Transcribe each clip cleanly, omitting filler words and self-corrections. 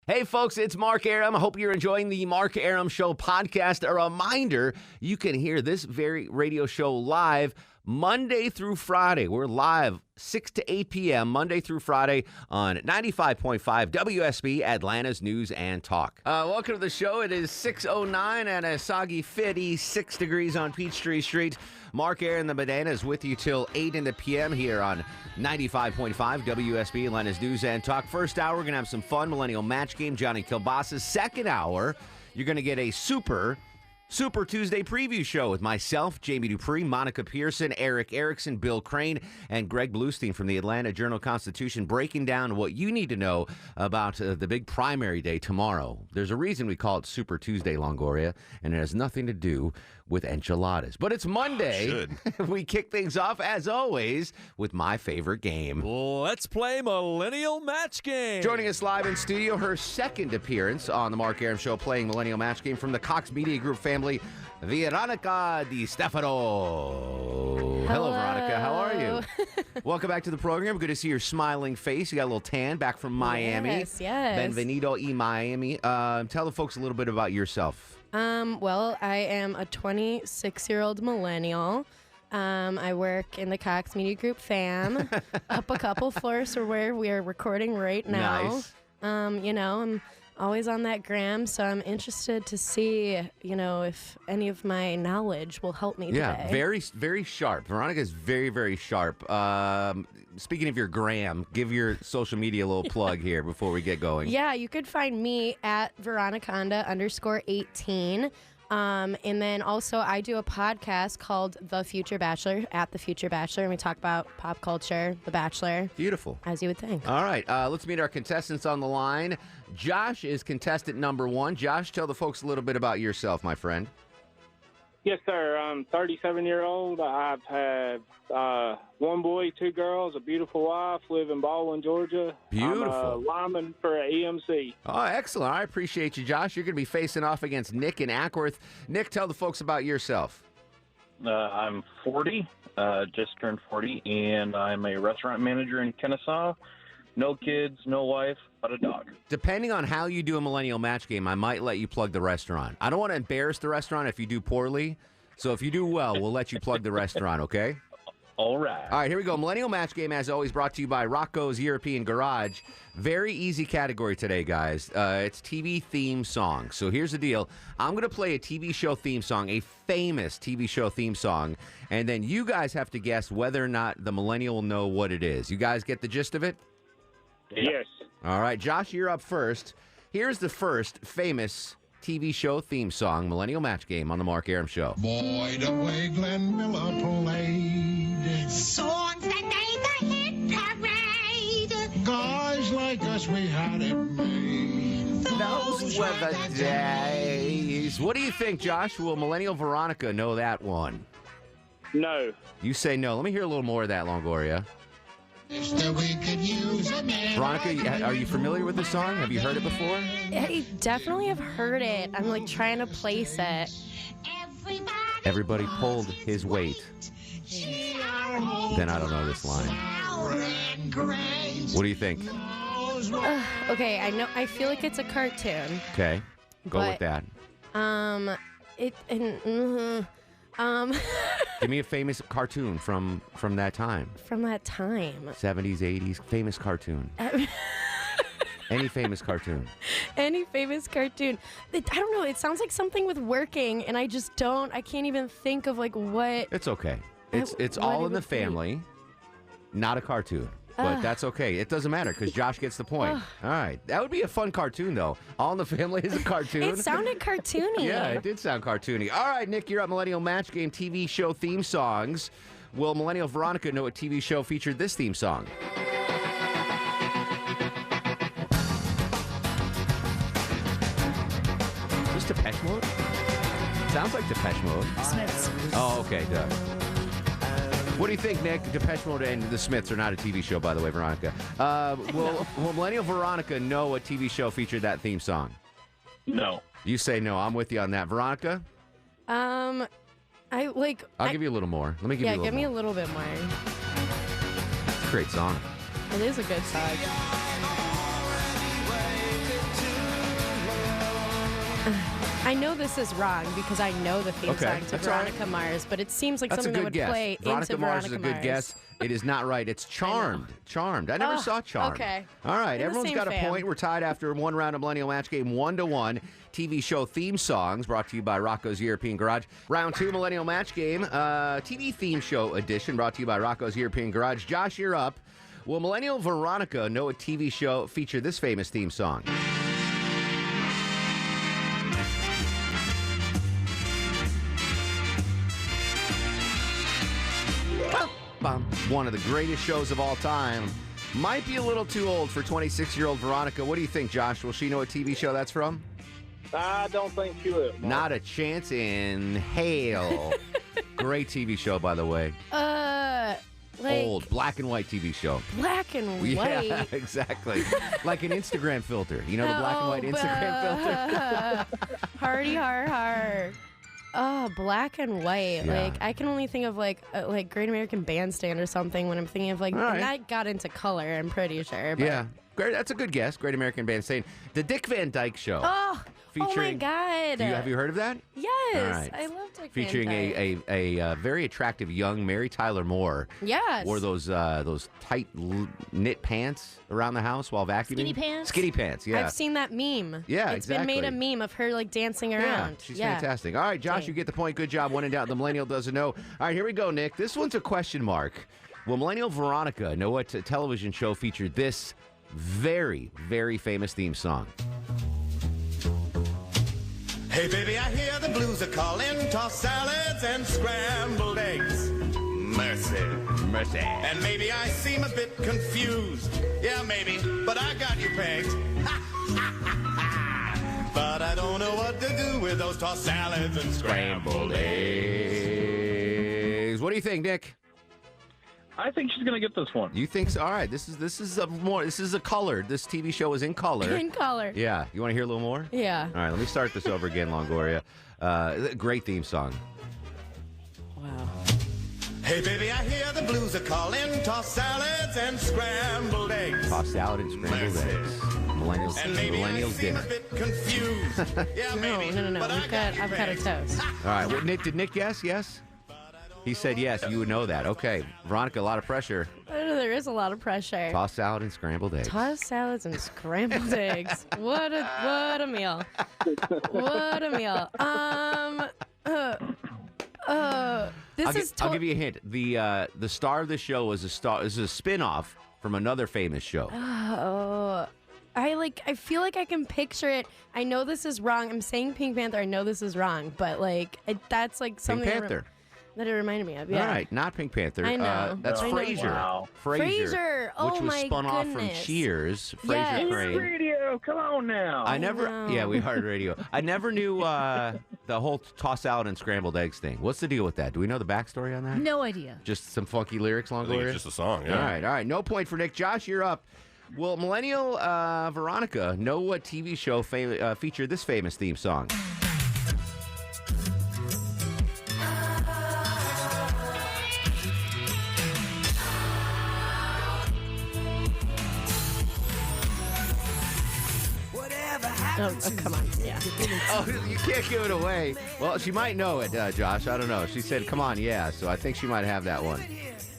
Hey, folks, it's Mark Arum. I hope you're enjoying the Mark Arum Show podcast. A reminder, you can hear this very radio show live Monday through Friday. We're live 6 to 8 p.m. Monday through Friday on 95.5 WSB, Atlanta's News and Talk. Welcome to the show. It is 6:09 and a soggy 56 degrees on Peachtree Street. Mark Arum, the Banana, is with you till 8 in the p.m. here on 95.5 WSB, Atlanta's News and Talk. First hour, we're going to have some fun. Millennial Match Game, Johnny Kielbasa. Second hour, you're going to get a Super Tuesday preview show with myself, Jamie Dupree, Monica Pearson, Erick Erickson, Bill Crane, and Greg Bluestein from the Atlanta Journal-Constitution, breaking down what you need to know about the big primary day tomorrow. There's a reason we call it Super Tuesday, Longoria, and it has nothing to do with enchiladas. But it's Monday. We kick things off, as always, with my favorite game. Let's play Millennial Match Game. Joining us live in studio, her second appearance on the Mark Arum Show, playing Millennial Match Game from the Cox Media Group family, Veronica Di Stefano. Hello, Veronica. How are you? Welcome back to the program. Good to see your smiling face. You got a little tan back from Miami. Yes. Benvenido y Miami. Tell the folks a little bit about yourself. Well, I am a 26-year-old millennial. I work in the Cox Media Group fam, up a couple floors from where we are recording right now. Nice. I'm always on that gram, so I'm interested to see, if any of my knowledge will help me today. Very, very sharp. Veronica is very, very sharp. Speaking of your gram, give your social media a little plug here before we get going. Yeah, you could find me at Veroniconda_18. And then also I do a podcast called The Future Bachelor, at The Future Bachelor, and we talk about pop culture, The Bachelor. Beautiful. As you would think. All right, let's meet our contestants on the line. Josh is contestant number one. Josh, tell the folks a little bit about yourself, my friend. Yes, sir. I'm 37-year-old. I've had one boy, two girls, a beautiful wife, live in Baldwin, Georgia. Beautiful. I'm a lineman for EMC. Oh, excellent. I appreciate you, Josh. You're going to be facing off against Nick in Ackworth. Nick, tell the folks about yourself. I'm 40, just turned 40, and I'm a restaurant manager in Kennesaw. No kids, no wife, but a dog. Depending on how you do a Millennial Match Game, I might let you plug the restaurant. I don't want to embarrass the restaurant if you do poorly. So if you do well, we'll let you plug the restaurant, okay? All right. All right, here we go. Millennial Match Game, as always, brought to you by Rocco's European Garage. Very easy category today, guys. It's TV theme song. So here's the deal. I'm going to play a TV show theme song, a famous TV show theme song, and then you guys have to guess whether or not the millennial will know what it is. You guys get the gist of it? Yes. All right, Josh, you're up first. Here's the first famous TV show theme song, Millennial Match Game, on the Mark Arum Show. Boy, the way Glenn Miller played. Songs that made the hit parade. Guys like us, we had it made. Those were the days. What do you think, Josh? Will Millennial Veronica know that one? No. You say no. Let me hear a little more of that, Longoria. Veronica, are you familiar with the song? Have you heard it before? I definitely have heard it. I'm like trying to place it. Everybody pulled his weight. Then I don't know this line. What do you think? Okay, I feel like it's a cartoon. Okay, go with that. Give me a famous cartoon from that time. From that time. 70s, 80s, famous cartoon. Any famous cartoon. Any famous cartoon. I don't know. It sounds like something with working, and I can't even think of like what. It's okay. It's all in the family. Not a cartoon. But that's okay. It doesn't matter because Josh gets the point. All right. That would be a fun cartoon, though. All in the Family is a cartoon. It sounded cartoony. Yeah, it did sound cartoony. All right, Nick, you're up. Millennial Match Game TV show theme songs. Will Millennial Veronica know what TV show featured this theme song? Is this Depeche Mode? Sounds like Depeche Mode. Smiths. Oh, okay, duh. What do you think, Nick? Depeche Mode and the Smiths are not a TV show, by the way, Veronica. Will Millennial Veronica know what TV show featured that theme song? No. You say no. I'm with you on that. Veronica? I'll give you a little more. Let me give you a little more. Yeah, give me a little bit more. It's a great song. It is a good song. I know this is wrong because I know the theme Okay, song to that's all right. Veronica Mars, but it seems like That's a something that good would guess. play Veronica into Mars Veronica is a good Mars. guess. It is not right. It's Charmed. Charmed. I never saw Charmed. Okay. All right. In the Everyone's same got a fam. point. We're tied after one round of Millennial Match Game, 1-1. TV show theme songs brought to you by Rocco's European Garage. Round 2 Millennial Match Game, TV theme show edition brought to you by Rocco's European Garage. Josh, you're up. Will Millennial Veronica know a TV show feature this famous theme song? One of the greatest shows of all time. Might be a little too old for 26-year-old Veronica. What do you think, Josh? Will she know what TV show that's from? I don't think she will. No. Not a chance in hell. Great TV show, by the way. Like Old, black and white TV show. black and white. Yeah, exactly. Like an Instagram filter. You know the black and white Instagram filter? Hardy har har. Oh, black and white. Yeah. Like I can only think of like Great American Bandstand or something when I'm thinking of like. All right. And that got into color. I'm pretty sure. But. Yeah. Great. That's a good guess. Great American Bandstand. The Dick Van Dyke Show. Oh my Featuring- God. Have you heard of that? Yes. All right. I love Dick Featuring Van Dyke. a very attractive young Mary Tyler Moore. Yes. Wore those tight knit pants around the house while vacuuming. Skinny pants? Skinny pants, yeah. I've seen that meme. Yeah, It's been made a exactly. meme of her like dancing Yeah, around. she's fantastic. All right, Josh, Dang. you get the point. Good job. One in doubt. The Millennial doesn't know. All right, here we go, Nick. This one's a question mark. Will Millennial Veronica know what television show featured this very, very famous theme song? Hey, baby, I hear the blues are calling. Tossed salads and scrambled eggs. Mercy. Mercy. And maybe I seem a bit confused. Yeah, maybe, but I got you pegged. But I don't know what to do with those tossed salads and scrambled eggs. What do you think, Nick? I think she's going to get this one. You think so? All right. This is a colored. This TV show is in color. In color. Yeah. You want to hear a little more? Yeah. All right. Let me start this over again, Longoria. Great theme song. Wow. Hey, baby, I hear the blues are calling. Tossed salads and scrambled eggs. Tossed salad and scrambled Mercy. eggs. Millennials, And maybe I millennials seem dinner. a bit confused. Yeah, maybe, No. but I We've got you avocado pegged. toast. All right. Well, Nick, did Nick guess? Yes? He said yes. You would know that. Okay. Veronica, a lot of pressure. There is a lot of pressure. Tossed salad and scrambled eggs. Tossed salads and scrambled eggs. What a meal. What a meal. I'll give you a hint. The star of the show is a spin-off from another famous show. Oh. I feel like I can picture it. I know this is wrong. I'm saying Pink Panther. I know this is wrong, but that's like something Pink Panther. that it reminded me of. Yeah. All right, not Pink Panther. I know. That's I know. Frasier. Wow. Frasier. Oh, which was my spun off from goodness. Cheers. Frasier Yes. Crane. Radio, come on now. I never. know. Yeah, we heard radio. I never knew the whole toss salad and scrambled eggs thing. What's the deal with that? Do we know the backstory on that? No idea. Just some funky lyrics, I think Longoria? it's just a song, yeah. All right. No point for Nick. Josh, you're up. Will Millennial Veronica know what TV show featured this famous theme song? Oh, come on. Yeah. Oh, you can't give it away. Well, she might know it, Josh. I don't know. She said, come on, yeah. So I think she might have that one.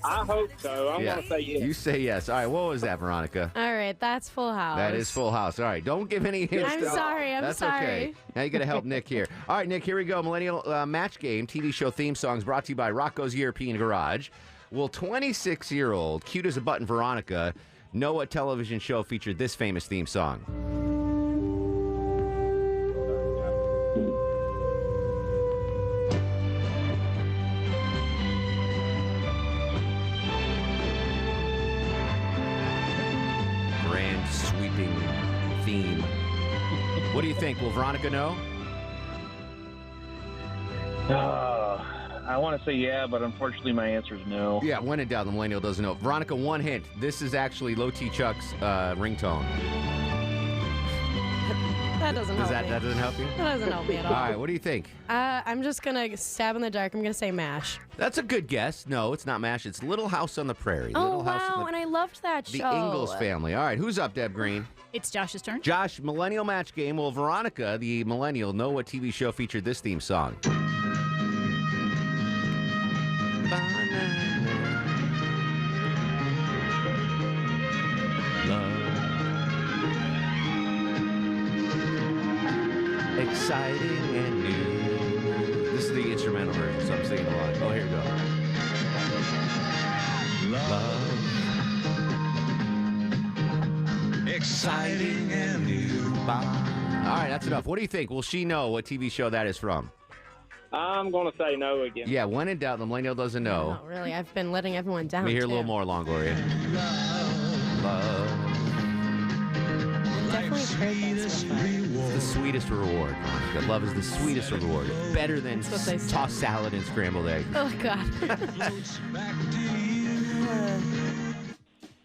I hope so. I'm going to say yes. You say yes. All right. What was that, Veronica? All right. That's Full House. That is Full House. All right. Don't give any hints. I'm sorry. That's sorry. okay. Now you got to help Nick here. All right, Nick, here we go. Millennial Match Game, TV show theme songs brought to you by Rocco's European Garage. Will 26-year-old, cute as a button Veronica, know what television show featured this famous theme song? Grand sweeping theme. What do you think? Will Veronica know? I want to say yeah, but unfortunately my answer is no. Yeah, when in doubt, the Millennial doesn't know. Veronica, one hint. This is actually Low T Chuck's ringtone. That doesn't help me. That doesn't help you? That doesn't help me at all. All right, what do you think? I'm just going to stab in the dark. I'm going to say MASH. That's a good guess. No, it's not MASH. It's Little House on the Prairie. Oh, Little House on wow, and I loved that the show. Ingalls family. All right, who's up, Deb Green? It's Josh's turn. Josh, Millennial Match Game. Will Veronica, the millennial, know what TV show featured this theme song? Exciting and new. This is the instrumental version, so I'm singing along. Oh, here we go. Love. Exciting and new. All right, that's enough. What do you think? Will she know what TV show that is from? I'm going to say no again. Yeah, when in doubt, the millennial doesn't know. Oh, really? I've been letting everyone down, Let me hear too. a little more, Longoria. Love. Definitely heard that so far. It's the sweetest reward, Monica. Love is the sweetest reward. Better than That's what they say. tossed salad and scrambled eggs. Oh, God.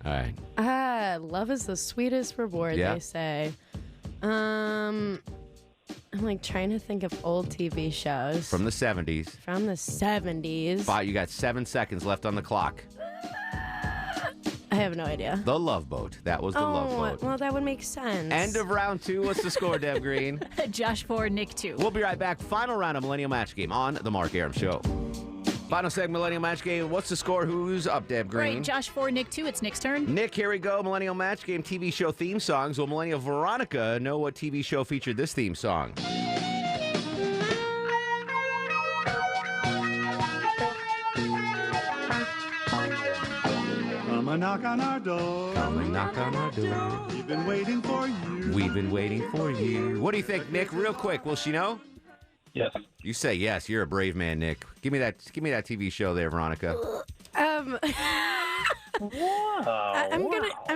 All right. Love is the sweetest reward, Yeah. they say. I'm like trying to think of old TV shows. From the 70s. From the 70s. You got 7 seconds left on the clock. I have no idea. The Love Boat. That was the Love Boat. Well, that would make sense. End of round 2. What's the score, Deb Green? Josh 4, Nick 2. We'll be right back. Final round of Millennial Match Game on The Mark Arum Show. Final segment, Millennial Match Game. What's the score? Who's up, Deb Green? Right, Josh 4, Nick 2. It's Nick's turn. Nick, here we go. Millennial Match Game TV show theme songs. Will Millennial Veronica know what TV show featured this theme song? Come and knock on our door. Come and knock on our door. We've been waiting for you. We've been waiting for you. What do you think, Nick? Real quick, will she know? Yes. You say yes. You're a brave man, Nick. Give me that TV show there, Veronica. I'm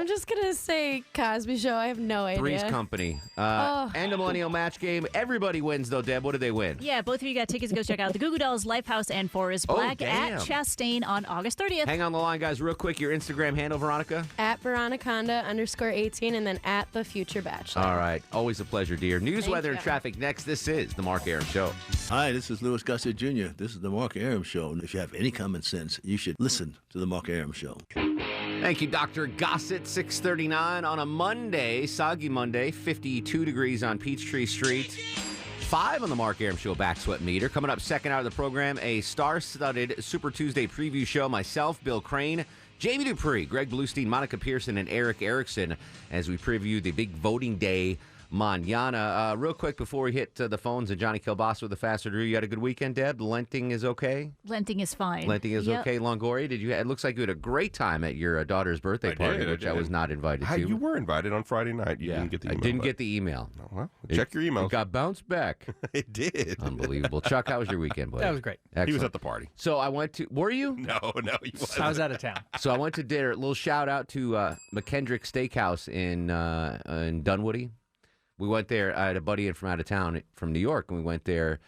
just gonna say Cosby Show. I have no idea. Three's Company. Oh. And a Millennial Match Game. Everybody wins, though, Deb. What did they win? Yeah, both of you got tickets to go check out the Goo Goo Dolls, Lifehouse, and Forest Black damn. at Chastain on August 30th. Hang on the line, guys, real quick. Your Instagram handle, Veronica? At Veroniconda_18 and then at The Future Bachelor. All right. Always a pleasure, dear. News, Thank weather, you. and traffic next. This is The Mark Arum Show. Hi, this is Louis Gossett Jr. This is the Mark Arum Show. And if you have any common sense, you should listen to the Mark Arum Show. Thank you, Dr. Gossett. 6:39 on a Monday, soggy Monday, 52 degrees on Peachtree Street. 5 on the Mark Arum Show back sweat meter. Coming up second hour of the program, a star-studded Super Tuesday preview show. Myself, Bill Crane, Jamie Dupree, Greg Bluestein, Monica Pearson, and Erick Erickson as we preview the big voting day mañana. Real quick before we hit the phones and Johnny Kielbasa with the faster Drew. You had a good weekend, Deb? Lenting is okay? Lenting is fine. Lenting is okay. Longoria, it looks like you had a great time at your daughter's birthday party, which I was not invited to. You were invited on Friday night. You didn't get the email. I didn't get the email. Oh, well, check your emails. It got bounced back. It did. Unbelievable. Chuck, how was your weekend, buddy? That was great. Excellent. He was at the party. So I went to, were you? No, he wasn't. I was out of town. So I went to dinner. A little shout out to McKendrick Steakhouse in Dunwoody. We went there. I had a buddy in from out of town from New York, and we went there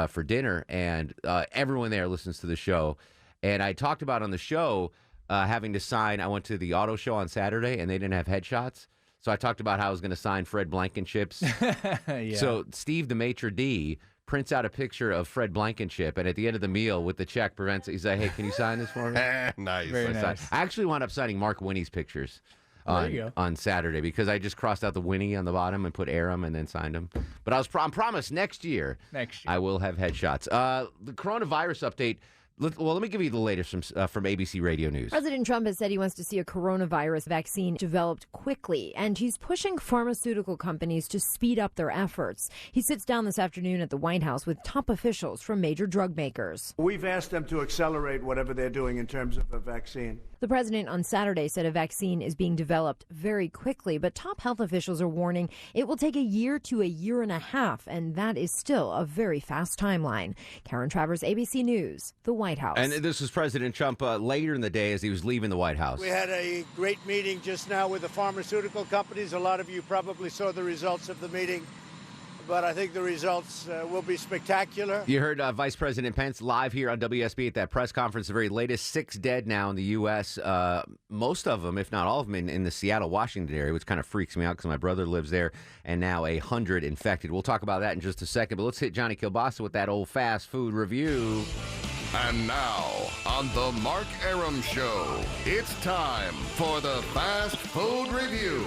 for dinner. And everyone there listens to the show. And I talked about on the show having to sign. I went to the auto show on Saturday, and they didn't have headshots. So I talked about how I was going to sign Fred Blankenship's. Yeah. So Steve, the maitre d', prints out a picture of Fred Blankenship, and at the end of the meal with the check prevents it. He's like, hey, can you sign this for me? Nice. Very nice. I actually wound up signing Mark Winnie's pictures There you go. on Saturday because I just crossed out the Winnie on the bottom and put Arum and then signed him. But I promised next year I will have headshots. The coronavirus update. Let me give you the latest from ABC Radio News. President Trump has said he wants to see a coronavirus vaccine developed quickly, and he's pushing pharmaceutical companies to speed up their efforts. He sits down this afternoon at the White House with top officials from major drug makers. We've asked them to accelerate whatever they're doing in terms of a vaccine. The president on Saturday said a vaccine is being developed very quickly, but top health officials are warning it will take a year to a year and a half, and that is still a very fast timeline. Karen Travers, ABC News, the White House. And this was President Trump later in the day as he was leaving the White House. We had a great meeting just now with the pharmaceutical companies. A lot of you probably saw the results of the meeting. but I think the results will be spectacular. You heard Vice President Pence live here on WSB at that press conference. The very latest, 6 dead now in the U.S., most of them, if not all of them, in the Seattle, Washington area, which kind of freaks me out because my brother lives there, and now 100 infected. We'll talk about that in just a second, but let's hit Johnny Kielbasa with that old fast food review. And now, on the Mark Arum Show, it's time for the Fast Food Review.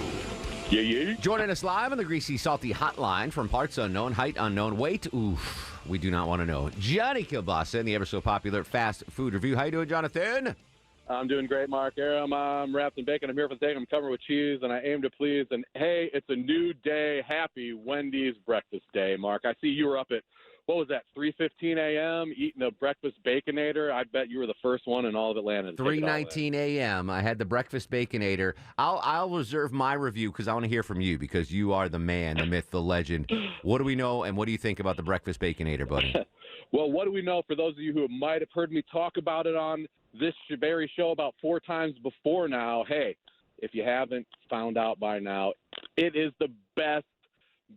Joining us live on the Greasy Salty Hotline from parts unknown, height unknown, weight, oof, we do not want to know. Johnny Kielbasa in the ever so popular Fast Food Review. How you doing, Jonathan? I'm doing great, Mark Arum. I'm wrapped in bacon. I'm here for the day. I'm covered with cheese, and I aim to please. And, hey, it's a new day. Happy Wendy's Breakfast Day, Mark. I see you were up at, what was that, 3:15 a.m., eating a breakfast Baconator? I bet you were the first one in all of Atlanta. 3:19 a.m. I had the breakfast Baconator. I'll reserve my review because I want to hear from you because you are the man, the myth, the legend. What do we know, and what do you think about the breakfast Baconator, buddy? Well, what do we know for those of you who might have heard me talk about it on this very show about 4 times before now? Hey, if you haven't found out by now, it is the best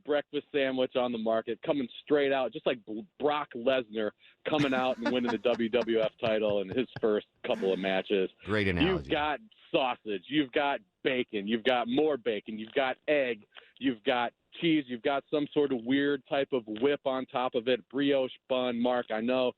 breakfast sandwich on the market, coming straight out, just like Brock Lesnar coming out and winning the WWF title in his first couple of matches. Great analogy. You've got sausage, you've got bacon, you've got more bacon, you've got egg, you've got cheese, you've got some sort of weird type of whip on top of it, brioche bun. Mark, I know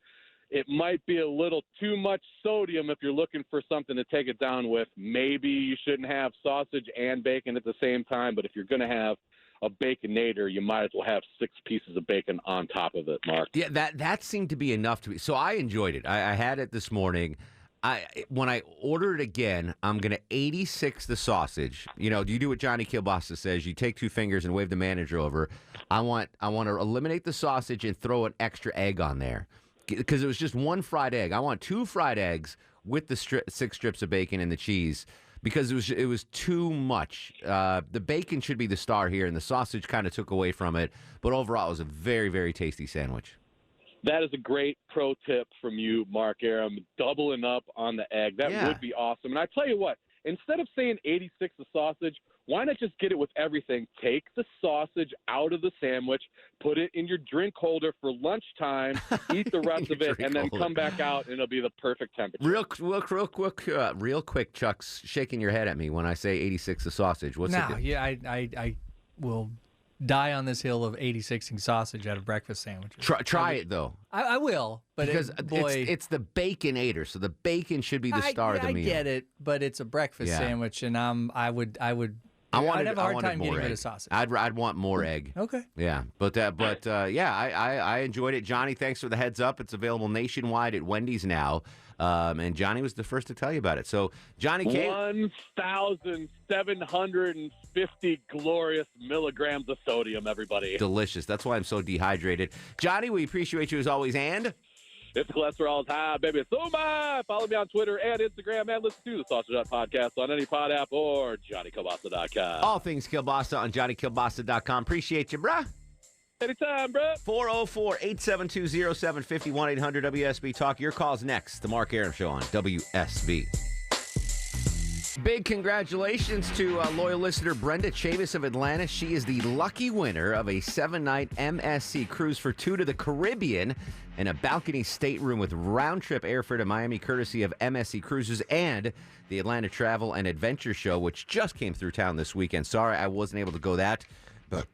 it might be a little too much sodium if you're looking for something to take it down with. Maybe you shouldn't have sausage and bacon at the same time, but if you're going to have a Baconator, you might as well have 6 pieces of bacon on top of it, Mark. Yeah, that seemed to be enough to be. So I enjoyed it. I had it this morning. When I order it again, I'm going to 86 the sausage. You know, you do what Johnny Kielbasa says. You take 2 fingers and wave the manager over. I want to eliminate the sausage and throw an extra egg on there because it was just 1 fried egg. I want 2 fried eggs with the 6 strips of bacon and the cheese. Because it was too much. The bacon should be the star here, and the sausage kind of took away from it. But overall, it was a very, very tasty sandwich. That is a great pro tip from you, Mark Arum, doubling up on the egg. That would be awesome. And I tell you what, instead of saying 86 the sausage, why not just get it with everything? Take the sausage out of the sandwich, put it in your drink holder for lunchtime, eat the rest of it, and then come back out, and it'll be the perfect temperature. Real quick, Chuck's shaking your head at me when I say 86 the sausage. What's it? Yeah, I will die on this hill of 86ing sausage out of breakfast sandwiches. Try it, though. I will, but because boy, it's the Baconator, so the bacon should be the star of the meal. I get it, but it's a breakfast sandwich, and I'd have a hard time getting rid of sausage. I'd want more egg. Okay. Yeah, I enjoyed it. Johnny, thanks for the heads up. It's available nationwide at Wendy's now. And Johnny was the first to tell you about it. So Johnny came. 1,750 glorious milligrams of sodium, everybody. Delicious. That's why I'm so dehydrated. Johnny, we appreciate you as always. And if the cholesterol is high, baby, it's so much. Follow me on Twitter and Instagram and listen to the Sausage Hut Podcast on any pod app or JohnnyKielbasa.com. All things Kielbasa on JohnnyKielbasa.com. Appreciate you, bruh. Anytime, bro. 404-872-0750, 1-800-WSB Talk. Your call's next. The Mark Arum Show on WSB. Big congratulations to loyal listener Brenda Chavis of Atlanta. She is the lucky winner of a 7-night MSC cruise for 2 to the Caribbean and a balcony stateroom with round-trip airfare to Miami, courtesy of MSC Cruises and the Atlanta Travel and Adventure Show, which just came through town this weekend. Sorry I wasn't able to go that. But,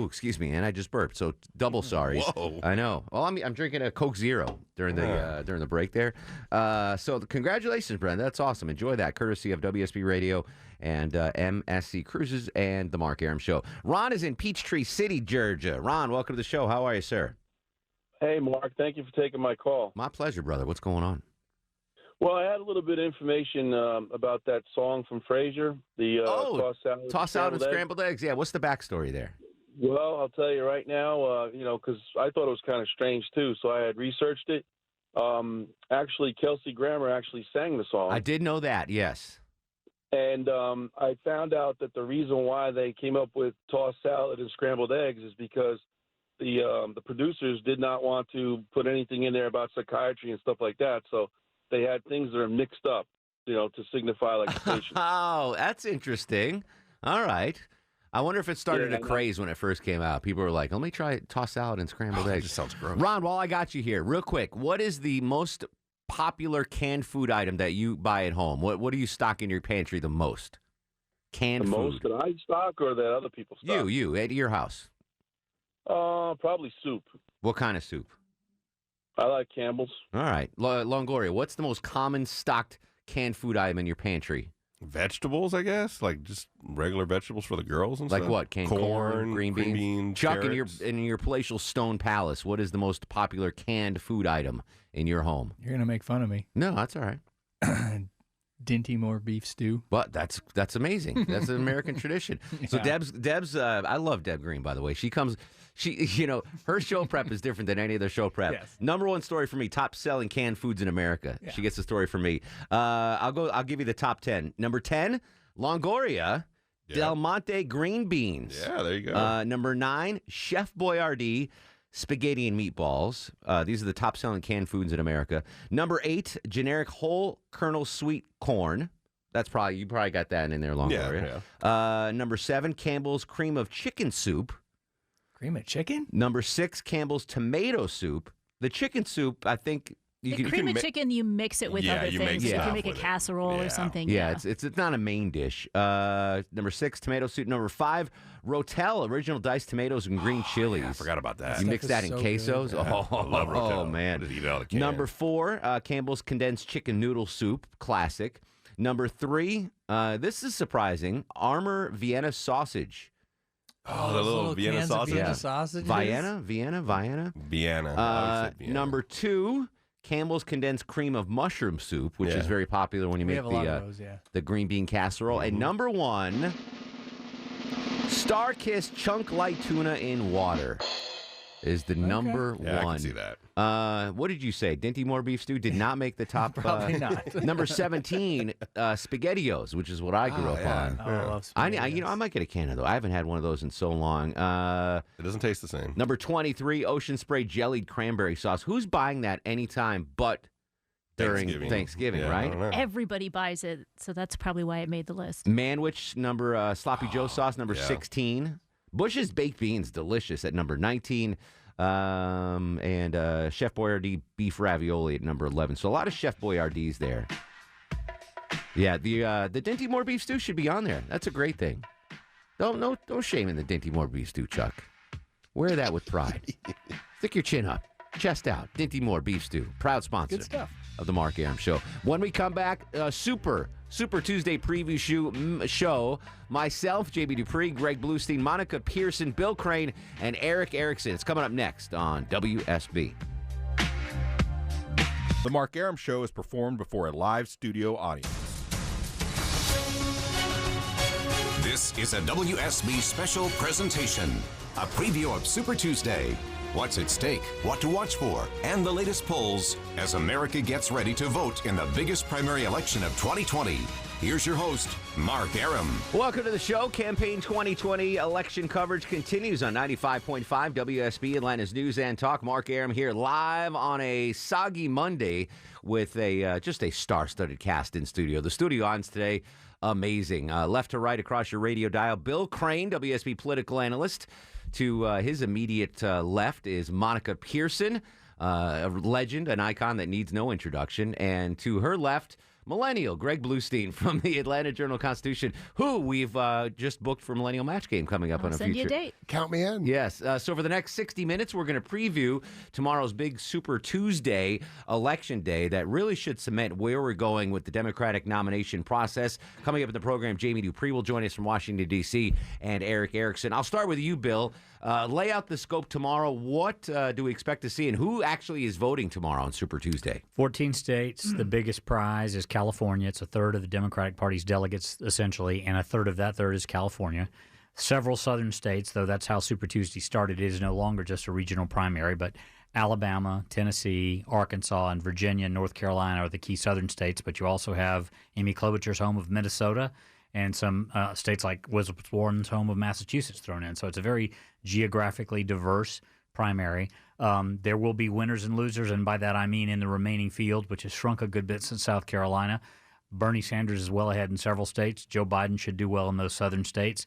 excuse me, and I just burped, so double sorry. Whoa. I know. Well, I'm drinking a Coke Zero during the break there. So congratulations, Brenda. That's awesome. Enjoy that, courtesy of WSB Radio and MSC Cruises and The Mark Arum Show. Ron is in Peachtree City, Georgia. Ron, welcome to the show. How are you, sir? Hey, Mark. Thank you for taking my call. My pleasure, brother. What's going on? Well, I had a little bit of information about that song from Frasier, the Toss Salad and Scrambled Eggs. Yeah, what's the backstory there? Well, I'll tell you right now, because I thought it was kind of strange, too, so I had researched it. Actually, Kelsey Grammer actually sang the song. I did know that, yes. And I found out that the reason why they came up with Tossed Salad and Scrambled Eggs is because the producers did not want to put anything in there about psychiatry and stuff like that, so they had things that are mixed up, to signify like the patient. Oh, that's interesting. All right. I wonder if it started Yeah, a craze when it first came out. People were like, let me try tossed salad and scrambled eggs. Just sounds gross. Ron, while I got you here, real quick, what is the most popular canned food item that you buy at home? What do you stock in your pantry the most? Canned The food. most that I stock or that other people stock? You, at your house. Probably soup. What kind of soup? I like Campbell's. All right. Longoria, what's the most common stocked canned food item in your pantry? Vegetables, I guess, like just regular vegetables for the girls and Like stuff. what? Canned corn, green beans? Chuck, carrots. in your palatial stone palace, what is the most popular canned food item in your home? You're gonna make fun of me. No, that's all right. Dinty Moore beef stew. But that's amazing. That's an American tradition. So Yeah. Deb's I love Deb Green, by the way. Her show prep is different than any other show prep. Yes. Number one story for me, top selling canned foods in America. Yeah. She gets the story from me. I'll give you the top 10. Number 10, Longoria, Del Monte green beans. Yeah, there you go. Number 9, Chef Boyardee spaghetti and meatballs. These are the top selling canned foods in America. Number 8, generic whole kernel sweet corn. You probably got that in there, Longoria. Yeah. Number 7, Campbell's cream of chicken soup. Cream of chicken? Number 6, Campbell's tomato soup. The chicken soup, I think The cream of chicken, you mix it with other you things. make You can stuff make a with it. casserole Yeah. or something. Yeah, it's not a main dish. Number 6, tomato soup. Number 5, Rotel, original diced tomatoes and green chilies. I forgot about that. You mix that is in so quesos? good. Yeah, I love Rotel. Oh, man. Just eat it out of the can. Number 4, Campbell's condensed chicken noodle soup, classic. Number 3, this is surprising, Armour Vienna sausage. Oh, the little Vienna cans of sausage. Vienna sausages? Vienna. Vienna. I always said Vienna. Number 2, Campbell's condensed cream of mushroom soup, which is very popular when you We make have a lot of those, yeah. the green bean casserole. And number 1, Star-Kissed chunk light tuna in water is the number 1. Yeah, I can see that. What did you say? Dinty Moore beef stew did not make the top. Probably not. Number 17, SpaghettiOs, which is what I grew up on. Oh, I love I SpaghettiOs. might get a can of those. I haven't had one of those in so long. It doesn't taste the same. Number 23, Ocean Spray jellied cranberry sauce. Who's buying that anytime but during Thanksgiving, Yeah, I right? don't know. Everybody buys it, so that's probably why it made the list. Manwich, Sloppy Joe sauce, number 16. Bush's baked beans, delicious at number 19. And Chef Boyardee beef ravioli at number 11. So a lot of Chef Boyardees there. Yeah, the Dinty Moore beef stew should be on there. That's a great thing. Don't shame in the Dinty Moore beef stew, Chuck. Wear that with pride. Stick your chin up, chest out. Dinty Moore beef stew, proud sponsor Good stuff. of the Mark Arum Show. When we come back, Super Tuesday preview show. Myself, Jamie Dupree, Greg Bluestein, Monica Pearson, Bill Crane, and Erick Erickson. It's coming up next on WSB. The Mark Arum Show is performed before a live studio audience. This is a WSB special presentation. A preview of Super Tuesday. What's at stake, what to watch for, and the latest polls as America gets ready to vote in the biggest primary election of 2020. Here's your host, Mark Arum. Welcome to the show. Campaign 2020 election coverage continues on 95.5 WSB, Atlanta's News and Talk. Mark Arum here live on a soggy Monday with just a star-studded cast in studio. The studio audience today, amazing. Left to right across your radio dial, Bill Crane, WSB political analyst. To his immediate left is Monica Pearson, a legend, an icon that needs no introduction. And to her left, Millennial Greg Bluestein from the Atlanta Journal-Constitution, who we've just booked for Millennial Match Game coming up on a Send future. you a date. Count me in. Yes. So for the next 60 minutes, we're going to preview tomorrow's big Super Tuesday election day that really should cement where we're going with the Democratic nomination process. Coming up in the program, Jamie Dupree will join us from Washington, D.C., and Erick Erickson. I'll start with you, Bill. Lay out the scope tomorrow. What do we expect to see, and who actually is voting tomorrow on Super Tuesday? 14 states. The biggest prize is California. It's a third of the Democratic Party's delegates, essentially, and a third of that third is California. Several southern states, though that's how Super Tuesday started, it is no longer just a regional primary, but Alabama, Tennessee, Arkansas, and Virginia and North Carolina are the key southern states, but you also have Amy Klobuchar's home of Minnesota and some states like Elizabeth Warren's home of Massachusetts thrown in. So it's a very geographically diverse primary. There will be winners and losers, and by that I mean in the remaining field, which has shrunk a good bit since South Carolina. Bernie Sanders is well ahead in several states. Joe Biden should do well in those southern states.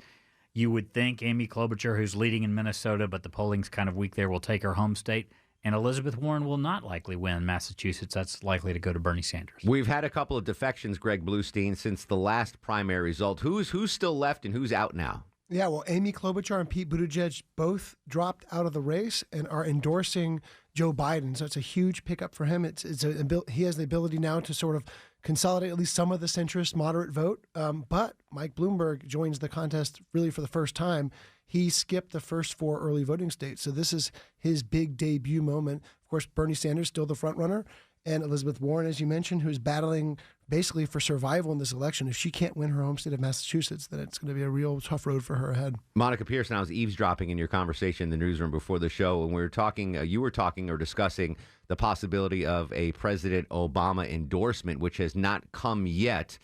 You would think Amy Klobuchar, who's leading in Minnesota, but the polling's kind of weak there, will take her home state. And Elizabeth Warren will not likely win Massachusetts. That's likely to go to Bernie Sanders. We've had a couple of defections, Greg Bluestein, since the last primary result. Who's still left and who's out now? Yeah, well, Amy Klobuchar and Pete Buttigieg both dropped out of the race and are endorsing Joe Biden. So it's a huge pickup for him. He has the ability now to sort of consolidate at least some of the centrist moderate vote. But Mike Bloomberg joins the contest really for the first time. He skipped the first 4 early voting states. So this is his big debut moment. Of course, Bernie Sanders still the front runner. And Elizabeth Warren, as you mentioned, who's battling basically for survival in this election. If she can't win her home state of Massachusetts, then it's going to be a real tough road for her ahead. Monica Pearson, I was eavesdropping in your conversation in the newsroom before the show, and we were talking. You were talking or discussing the possibility of a President Obama endorsement, which has not come yet.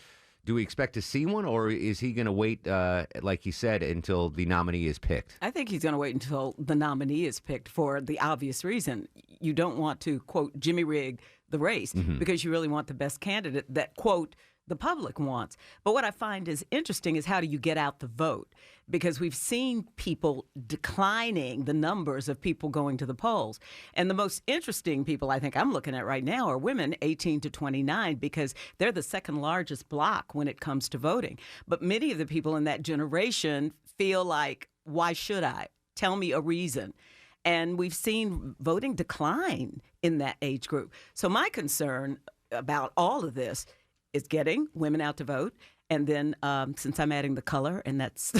Do we expect to see one, or is he going to wait, like he said, until the nominee is picked? I think he's going to wait until the nominee is picked for the obvious reason. You don't want to, quote, Jimmy rig the race because you really want the best candidate that, quote, the public wants. But what I find is interesting is how do you get out the vote? Because we've seen people declining the numbers of people going to the polls. And the most interesting people I think I'm looking at right now are women 18 to 29 because they're the second largest block when it comes to voting. But many of the people in that generation feel like, why should I? Tell me a reason. And we've seen voting decline in that age group. So my concern about all of this is getting women out to vote. And then since I'm adding the color, and that's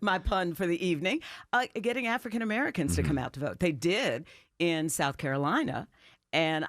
my pun for the evening, getting African Americans to come out to vote. They did in South Carolina. And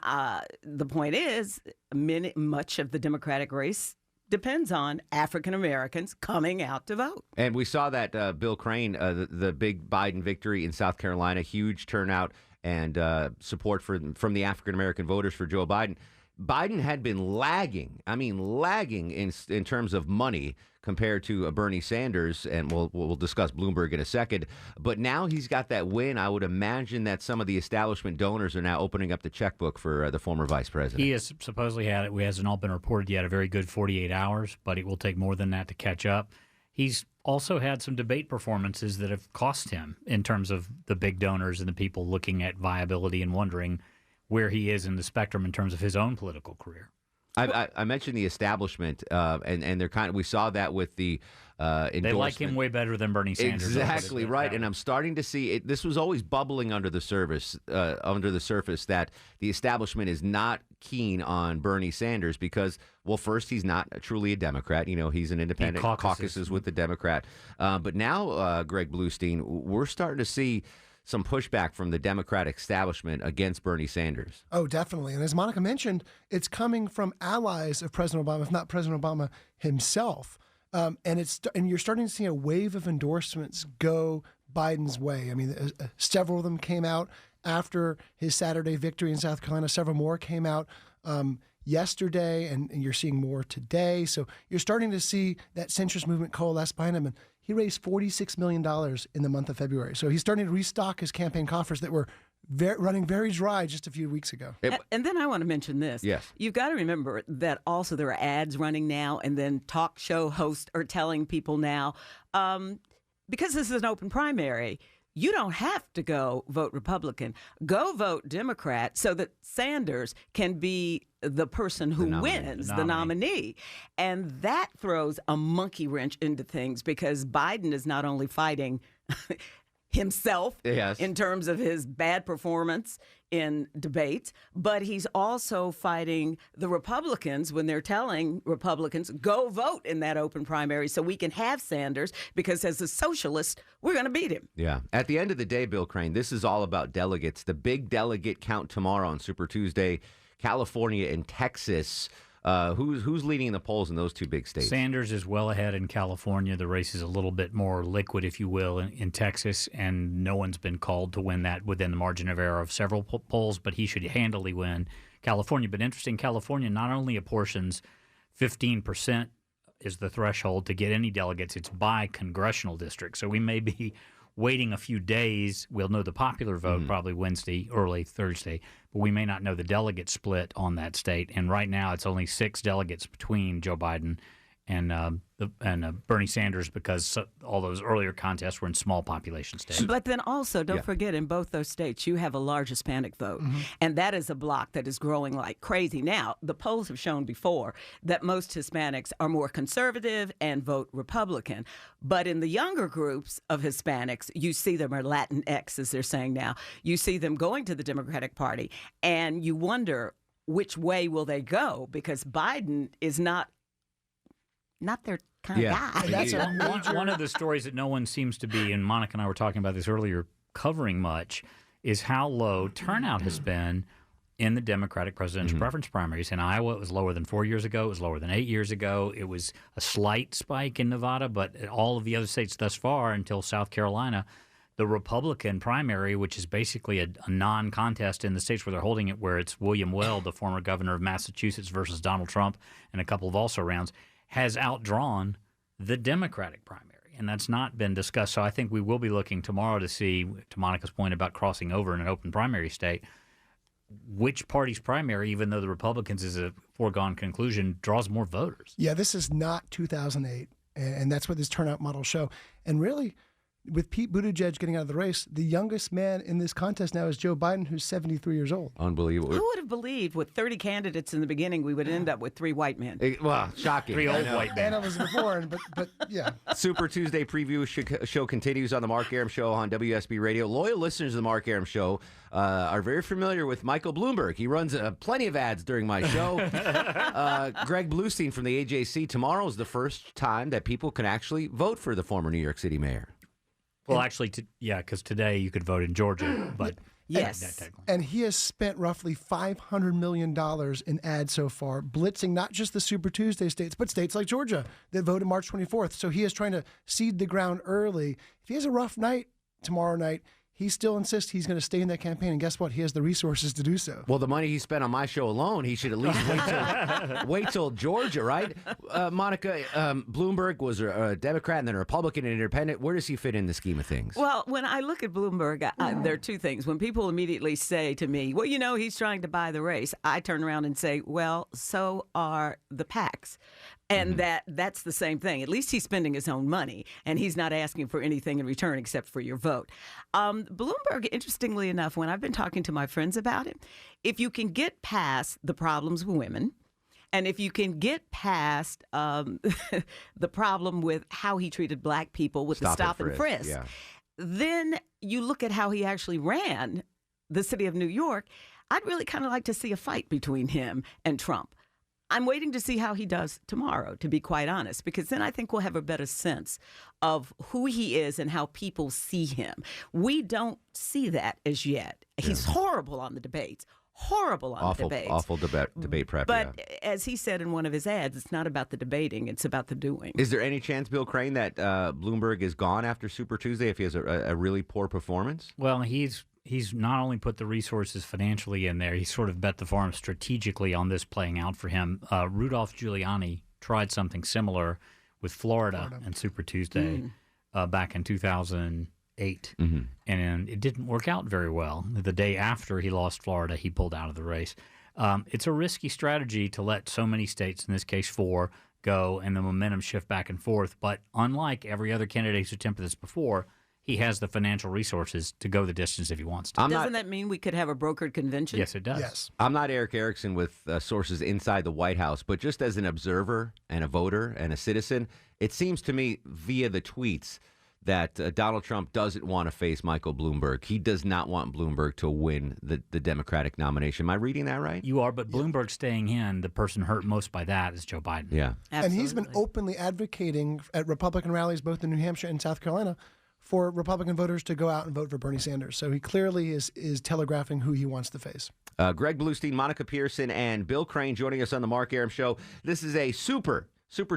the point is, much of the Democratic race depends on African Americans coming out to vote. And we saw that Bill Crane, the big Biden victory in South Carolina, huge turnout and support from the African American voters for Joe Biden. Biden had been lagging in terms of money compared to Bernie Sanders, and we'll discuss Bloomberg in a second. But now he's got that win. I would imagine that some of the establishment donors are now opening up the checkbook for the former vice president. He has supposedly had it. It hasn't all been reported yet. A very good 48 hours, but it will take more than that to catch up. He's also had some debate performances that have cost him in terms of the big donors and the people looking at viability and wondering where he is in the spectrum in terms of his own political career. I mentioned the establishment, and they're kind of. We saw that with the endorsement. They like him way better than Bernie Sanders. Exactly right, and I'm starting to see it. This was always bubbling under the surface that the establishment is not keen on Bernie Sanders because, well, first he's not truly a Democrat. You know, he's an independent. He caucuses with the Democrat. But now, Greg Bluestein, we're starting to see some pushback from the Democratic establishment against Bernie Sanders. Oh, definitely. And as Monica mentioned, it's coming from allies of President Obama, if not President Obama himself. And you're starting to see a wave of endorsements go Biden's way. I mean, several of them came out after his Saturday victory in South Carolina. Several more came out yesterday, and you're seeing more today. So you're starting to see that centrist movement coalesce behind him. And he raised $46 million in the month of February. So he's starting to restock his campaign coffers that were running very dry just a few weeks ago. And then I want to mention this. Yes. You've got to remember that also there are ads running now, and then talk show hosts are telling people now, because this is an open primary, you don't have to go vote Republican. Go vote Democrat so that Sanders can be the person who wins, the nominee. And that throws a monkey wrench into things because Biden is not only fighting himself in terms of his bad performance in debates, but he's also fighting the Republicans when they're telling Republicans, go vote in that open primary so we can have Sanders because as a socialist, we're going to beat him. Yeah. At the end of the day, Bill Crane, this is all about delegates. The big delegate count tomorrow on Super Tuesday, California and Texas. Who's leading the polls in those two big states? Sanders is well ahead in California. The race is a little bit more liquid, if you will, in Texas, and no one's been called to win that within the margin of error of several polls, but he should handily win California. But interesting, California not only apportions 15% is the threshold to get any delegates, it's by congressional district. So we may be waiting a few days. We'll know the popular vote probably Wednesday, early Thursday, but we may not know the delegate split on that state. And right now it's only 6 delegates between Joe Biden Bernie Sanders because all those earlier contests were in small population states. But then also, don't forget, in both those states, you have a large Hispanic vote. And that is a bloc that is growing like crazy. Now, the polls have shown before that most Hispanics are more conservative and vote Republican. But in the younger groups of Hispanics, you see them, or Latinx, as they're saying now, you see them going to the Democratic Party. And you wonder which way will they go, because Biden is not their kind of guy. That's one of the stories that no one seems to be, and Monica and I were talking about this earlier, covering much, is how low turnout has been in the Democratic presidential preference primaries. In Iowa, it was lower than 4 years ago. It was lower than 8 years ago. It was a slight spike in Nevada, but all of the other states thus far, until South Carolina, the Republican primary, which is basically a non-contest in the states where they're holding it, where it's William Weld, the former governor of Massachusetts, versus Donald Trump, and a couple of also rounds, has outdrawn the Democratic primary, and that's not been discussed. So I think we will be looking tomorrow to see, to Monica's point about crossing over in an open primary state, which party's primary, even though the Republicans is a foregone conclusion, draws more voters. Yeah, this is not 2008, and that's what this turnout models show. And really, with Pete Buttigieg getting out of the race, the youngest man in this contest now is Joe Biden, who's 73 years old. Unbelievable. Who would have believed with 30 candidates in the beginning we would end up with 3 white men? Well, shocking. 3 old white men. And Elizabeth Warren, but yeah. Super Tuesday preview show continues on the Mark Arum Show on WSB Radio. Loyal listeners of the Mark Arum Show are very familiar with Michael Bloomberg. He runs plenty of ads during my show. Greg Bluestein from the AJC. Tomorrow is the first time that people can actually vote for the former New York City mayor. Well, actually, because today you could vote in Georgia, but yes. And he has spent roughly $500 million in ads so far, blitzing not just the Super Tuesday states, but states like Georgia that voted March 24th. So he is trying to seed the ground early. If he has a rough night tomorrow night, he still insists he's going to stay in that campaign. And guess what? He has the resources to do so. Well, the money he spent on my show alone, he should at least wait till Georgia, right? Monica, Bloomberg was a Democrat and then a Republican and independent. Where does he fit in the scheme of things? Well, when I look at Bloomberg, there are two things. When people immediately say to me, well, you know, he's trying to buy the race, I turn around and say, well, so are the PACs. And that's the same thing. At least he's spending his own money, and he's not asking for anything in return except for your vote. Bloomberg, interestingly enough, when I've been talking to my friends about it, if you can get past the problems with women, and if you can get past the problem with how he treated black people with the stop and frisk, then you look at how he actually ran the city of New York, I'd really kind of like to see a fight between him and Trump. I'm waiting to see how he does tomorrow, to be quite honest, because then I think we'll have a better sense of who he is and how people see him. We don't see that as yet. He's horrible on the debates. Horrible on the debates. Awful debate prep. But as he said in one of his ads, it's not about the debating, it's about the doing. Is there any chance, Bill Crane, that Bloomberg is gone after Super Tuesday if he has a really poor performance? Well, he's not only put the resources financially in there, he's sort of bet the farm strategically on this playing out for him. Rudolph Giuliani tried something similar with Florida and Super Tuesday back in 2008, and it didn't work out very well. The day after he lost Florida, he pulled out of the race. It's a risky strategy to let so many states, in this case 4, go and the momentum shift back and forth. But unlike every other candidate who's attempted this before, he has the financial resources to go the distance if he wants to. Doesn't that mean we could have a brokered convention? Yes, it does. Yes. I'm not Erick Erickson with sources inside the White House, but just as an observer and a voter and a citizen, it seems to me via the tweets that Donald Trump doesn't want to face Michael Bloomberg. He does not want Bloomberg to win the Democratic nomination. Am I reading that right? You are, but Bloomberg staying in, the person hurt most by that is Joe Biden. Yeah. Absolutely. And he's been openly advocating at Republican rallies both in New Hampshire and South Carolina for Republican voters to go out and vote for Bernie Sanders. So he clearly is telegraphing who he wants to face. Greg Bluestein, Monica Pearson, and Bill Crane joining us on the Mark Arum Show. This is a Super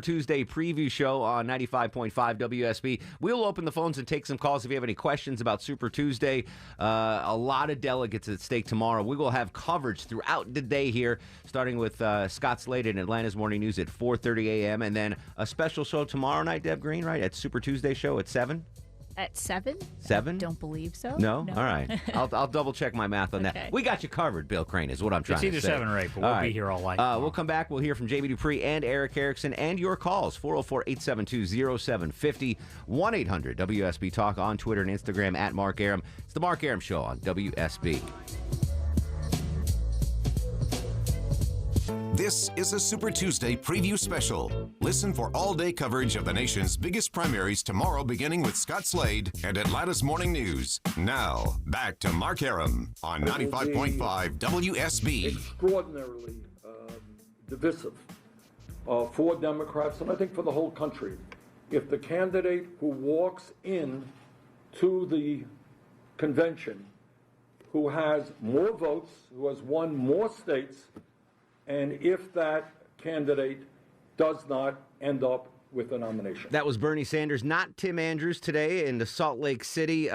Tuesday preview show on 95.5 WSB. We'll open the phones and take some calls if you have any questions about Super Tuesday. A lot of delegates at stake tomorrow. We will have coverage throughout the day here, starting with Scott Sladen in Atlanta's Morning News at 4:30 a.m. and then a special show tomorrow night, Deb Green, right, at Super Tuesday show at 7? At 7? 7? Don't believe so. No? All right. I'll double check my math on Okay. that. We got you covered, Bill Crane, is what I'm trying It's to either say. 7 or 8, but we'll be here all night. We'll come back. We'll hear from Jamie Dupree and Erick Erickson and your calls. 404-872-0750, 1-800-WSB Talk on Twitter and Instagram at Mark Arum. It's the Mark Arum Show on WSB. This is a Super Tuesday preview special. Listen for all-day coverage of the nation's biggest primaries tomorrow, beginning with Scott Slade and Atlanta's Morning News. Now, back to Mark Arum on 95.5 WSB. Extraordinarily divisive for Democrats, and I think for the whole country, if the candidate who walks in to the convention, who has more votes, who has won more states, and if that candidate does not end up with a nomination. That was Bernie Sanders, not Tim Andrews, today in the Salt Lake City,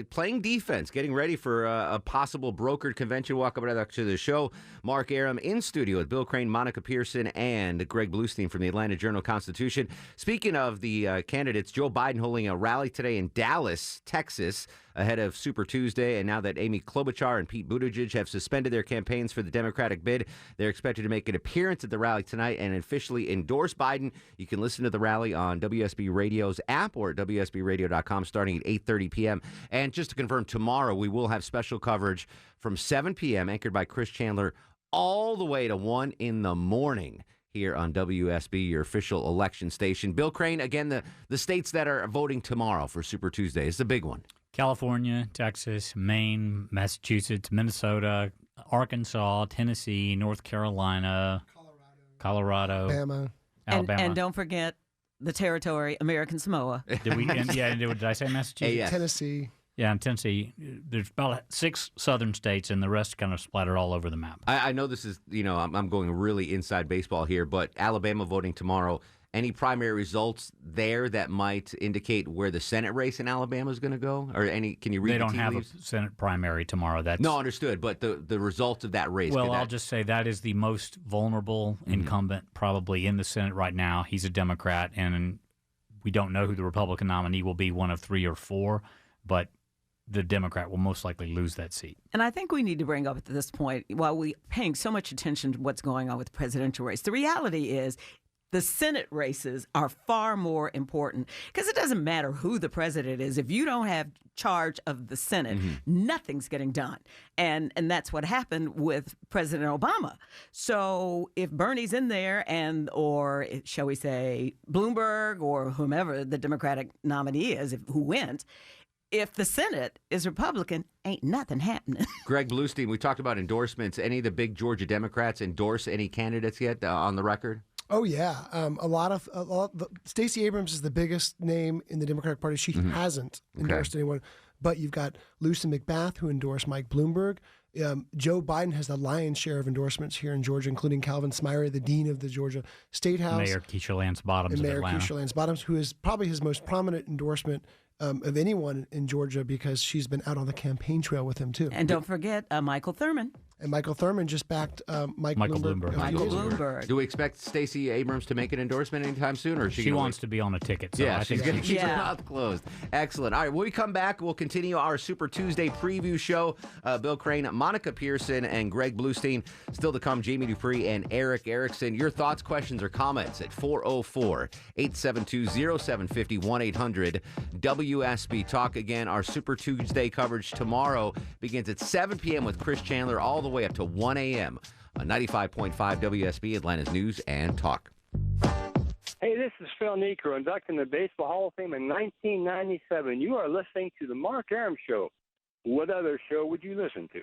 playing defense, getting ready for a possible brokered convention. Welcome back to the show. Mark Arum in studio with Bill Crane, Monica Pearson, and Greg Bluestein from the Atlanta Journal-Constitution. Speaking of the candidates, Joe Biden holding a rally today in Dallas, Texas, ahead of Super Tuesday, and now that Amy Klobuchar and Pete Buttigieg have suspended their campaigns for the Democratic bid, they're expected to make an appearance at the rally tonight and officially endorse Biden. You can listen to the rally on WSB Radio's app or at WSBRadio.com starting at 8:30 p.m. And just to confirm, tomorrow we will have special coverage from 7 p.m. anchored by Chris Chandler all the way to 1 in the morning here on WSB, your official election station. Bill Crane, again, the states that are voting tomorrow for Super Tuesday is the big one. California, Texas, Maine, Massachusetts, Minnesota, Arkansas, Tennessee, North Carolina, Colorado, Alabama. And don't forget the territory, American Samoa. Did I say Massachusetts? Tennessee. Yeah, in Tennessee, there's about 6 southern states, and the rest kind of splattered all over the map. I know this is, I'm going really inside baseball here, but Alabama voting tomorrow. Any primary results there that might indicate where the Senate race in Alabama is going to go? Or can you read They the don't tea have leaves? a Senate primary tomorrow. No, understood, but the results of that race. Well, I'll just say that is the most vulnerable incumbent probably in the Senate right now. He's a Democrat, and we don't know who the Republican nominee will be, one of 3 or 4, but the Democrat will most likely lose that seat. And I think we need to bring up at this point, while we're paying so much attention to what's going on with the presidential race, the reality is the Senate races are far more important because it doesn't matter who the president is. If you don't have charge of the Senate, nothing's getting done. And that's what happened with President Obama. So if Bernie's in there or shall we say Bloomberg or whomever the Democratic nominee is, who wins, if the Senate is Republican, ain't nothing happening. Greg Bluestein, we talked about endorsements. Any of the big Georgia Democrats endorse any candidates yet on the record? Oh yeah, Stacey Abrams is the biggest name in the Democratic Party. She hasn't endorsed anyone, but you've got Lucy McBath who endorsed Mike Bloomberg. Joe Biden has the lion's share of endorsements here in Georgia, including Calvin Smyre, the dean of the Georgia State House, Mayor Keisha Lance Bottoms and of Mayor Atlanta. Keisha Lance Bottoms, who is probably his most prominent endorsement of anyone in Georgia because she's been out on the campaign trail with him too. And don't forget Michael Thurman. And Michael Thurman just backed Michael Bloomberg. Michael Bloomberg. Do we expect Stacey Abrams to make an endorsement anytime soon, or is She wants to be on a ticket. So yeah, I she's think going to keep her mouth closed. Excellent. All right, when we come back, we'll continue our Super Tuesday preview show. Bill Crane, Monica Pearson, and Greg Bluestein. Still to come, Jamie Dupree and Erick Erickson. Your thoughts, questions, or comments at 404-872-0750, 1-800-WSB. Talk again. Our Super Tuesday coverage tomorrow begins at 7 p.m. with Chris Chandler all the way up to 1 a.m. on 95.5 WSB, Atlanta's News and Talk. Hey, this is Phil Niekro, inducted in the Baseball Hall of Fame in 1997. You are listening to The Mark Arum Show. What other show would you listen to?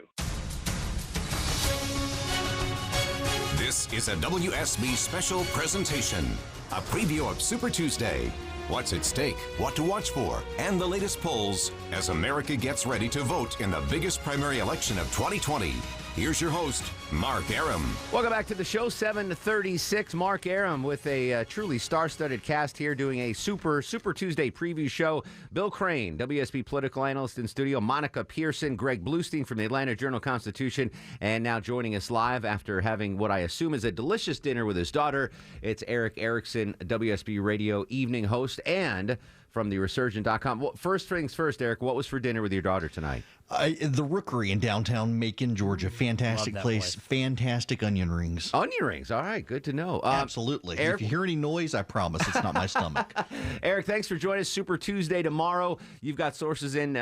This is a WSB special presentation, a preview of Super Tuesday. What's at stake, what to watch for, and the latest polls as America gets ready to vote in the biggest primary election of 2020. Here's your host, Mark Arum. Welcome back to the show, 7:36. Mark Arum with a truly star-studded cast here doing a Super Tuesday preview show. Bill Crane, WSB political analyst in studio. Monica Pearson, Greg Bluestein from the Atlanta Journal-Constitution. And now joining us live after having what I assume is a delicious dinner with his daughter, it's Erick Erickson, WSB radio evening host and from the Resurgent.com. Well, first things first, Eric, what was for dinner with your daughter tonight? The Rookery in downtown Macon, Georgia. Fantastic place. Fantastic onion rings. Onion rings. All right. Good to know. Absolutely. Eric, if you hear any noise, I promise it's not my stomach. Eric, thanks for joining us. Super Tuesday tomorrow. You've got sources in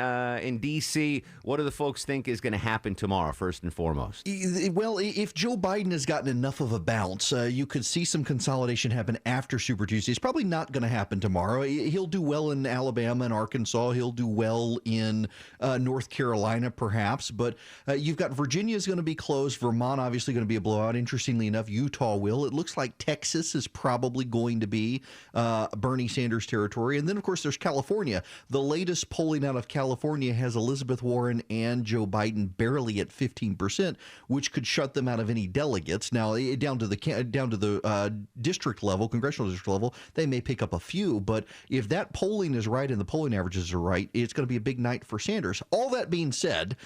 D.C. What do the folks think is going to happen tomorrow, first and foremost? Well, if Joe Biden has gotten enough of a bounce, you could see some consolidation happen after Super Tuesday. It's probably not going to happen tomorrow. He'll do well in Alabama and Arkansas. He'll do well in North Carolina, perhaps. But you've got Virginia is going to be close. Vermont obviously going to be a blowout. Interestingly enough, Utah will. It looks like Texas is probably going to be Bernie Sanders territory. And then, of course, there's California. The latest polling out of California has Elizabeth Warren and Joe Biden barely at 15%, which could shut them out of any delegates. Now, down to the district level, congressional district level, they may pick up a few. But if that polling is right and the polling averages are right, it's going to be a big night for Sanders. All that being said,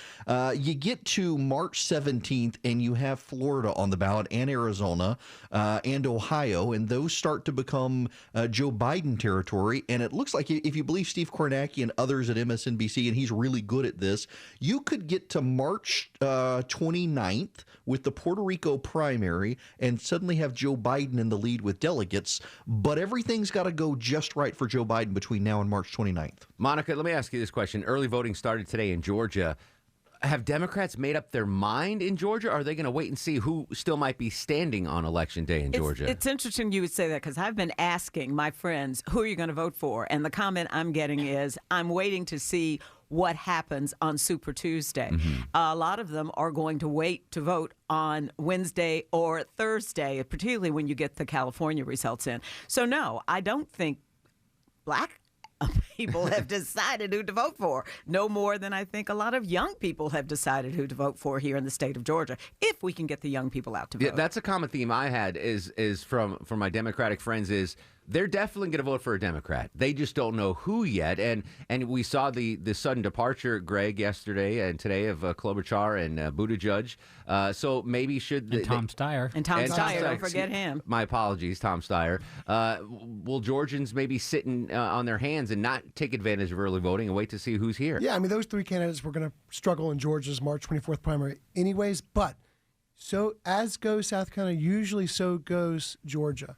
you get to March 17th and you have Florida on the ballot and Arizona and Ohio, and those start to become Joe Biden territory. And it looks like, if you believe Steve Kornacki and others at MSNBC, and he's really good at this, you could get to March 29th with the Puerto Rico primary and suddenly have Joe Biden in the lead with delegates. But everything's got to go just right for Joe Biden between now and March 29th. Monica, let me ask you this question. Early voting started today in Georgia. Have Democrats made up their mind in Georgia? Or are they going to wait and see who still might be standing on Election Day in Georgia? It's interesting you would say that, because I've been asking my friends, who are you going to vote for? And the comment I'm getting is, I'm waiting to see what happens on Super Tuesday. A lot of them are going to wait to vote on Wednesday or Thursday, particularly when you get the California results in. So, no, I don't think black people have decided who to vote for, no more than I think a lot of young people have decided who to vote for here in the state of Georgia, if we can get the young people out to vote. Yeah, that's a common theme I had is from my Democratic friends is they're definitely going to vote for a Democrat. They just don't know who yet. And we saw the sudden departure, Greg, yesterday and today of Klobuchar and Buttigieg. So maybe should... Tom Steyer. And Tom Steyer, don't forget him. My apologies, Tom Steyer. Will Georgians maybe sit on their hands and not take advantage of early voting and wait to see who's here? Yeah, I mean, those three candidates were going to struggle in Georgia's March 24th primary anyways. But so as goes South Carolina, usually so goes Georgia.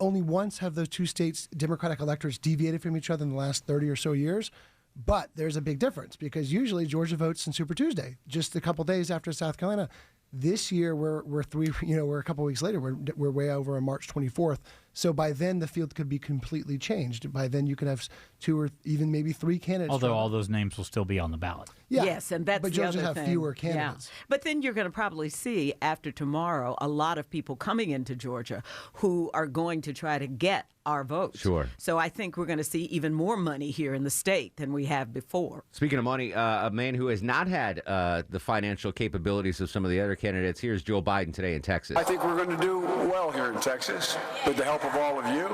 Only once have those two states' Democratic electors deviated from each other in the last 30 or so years. But there's a big difference, because usually Georgia votes on Super Tuesday, just a couple days after South Carolina. This year, we're a couple weeks later. We're way over on March 24th. So by then, the field could be completely changed. By then, you could have two or even maybe three candidates. Although all those names will still be on the ballot. Yeah. Yes, and that's but the Georgia other have thing. fewer candidates. Yeah. But then you're going to probably see after tomorrow a lot of people coming into Georgia who are going to try to get our votes. Sure. So I think we're going to see even more money here in the state than we have before. Speaking of money, a man who has not had the financial capabilities of some of the other candidates, here's Joe Biden today in Texas. I think we're going to do well here in Texas with the help of all of you.